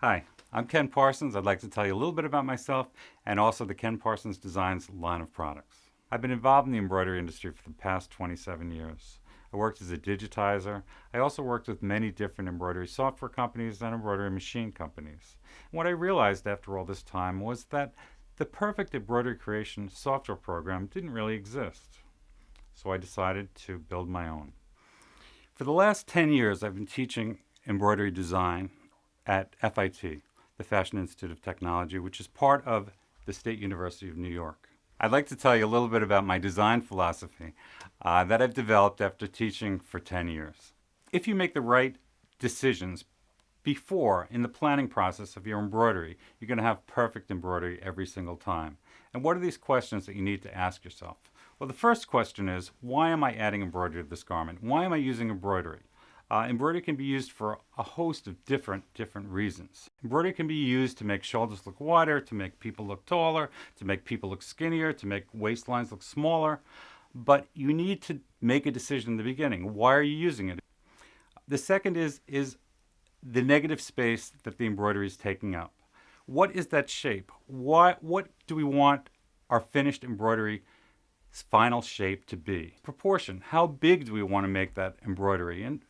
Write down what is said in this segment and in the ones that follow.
Hi, I'm Ken Parsons. I'd like to tell you a little bit about myself and also the Ken Parsons Designs line of products. I've been involved in the embroidery industry for the past 27 years. I worked as a digitizer. I also worked with many different embroidery software companies and embroidery machine companies. And what I realized after all this time was that the perfect embroidery creation software program didn't really exist. So I decided to build my own. For the last 10 years, I've been teaching embroidery design at FIT, the Fashion Institute of Technology, which is part of the State University of New York. I'd like to tell you a little bit about my design philosophy that I've developed after teaching for 10 years. If you make the right decisions before in the planning process of your embroidery, you're going to have perfect embroidery every single time. And what are these questions that you need to ask yourself? Well, the first question is, why am I adding embroidery to this garment? Why am I using embroidery? Embroidery can be used for a host of different reasons. Embroidery can be used to make shoulders look wider, to make people look taller, to make people look skinnier, to make waistlines look smaller. But you need to make a decision in the beginning. Why are you using it? The second is the negative space that the embroidery is taking up. What is that shape? What do we want our finished embroidery final shape to be? Proportion. How big do we want to make that embroidery? And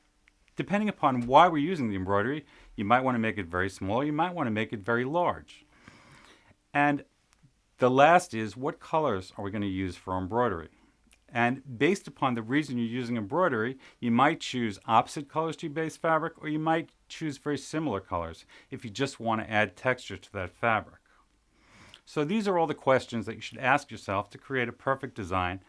depending upon why we're using the embroidery, you might want to make it very small, you might want to make it very large. And the last is, what colors are we going to use for embroidery? And based upon the reason you're using embroidery, you might choose opposite colors to your base fabric, or you might choose very similar colors if you just want to add texture to that fabric. So these are all the questions that you should ask yourself to create a perfect design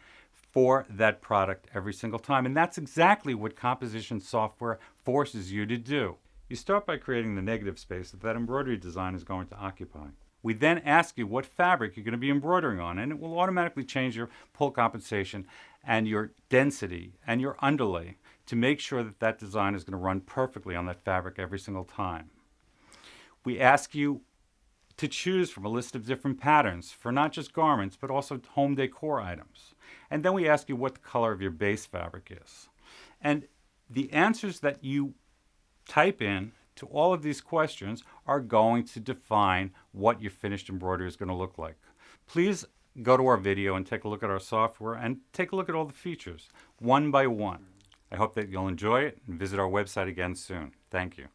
for that product every single time. And that's exactly what composition software forces you to do. You start by creating the negative space that embroidery design is going to occupy. We then ask you what fabric you're going to be embroidering on, and it will automatically change your pull compensation and your density and your underlay to make sure that that design is going to run perfectly on that fabric every single time. We ask you to choose from a list of different patterns for not just garments, but also home decor items. And then we ask you what the color of your base fabric is. And the answers that you type in to all of these questions are going to define what your finished embroidery is going to look like. Please go to our video and take a look at our software and take a look at all the features, one by one. I hope that you'll enjoy it and visit our website again soon. Thank you.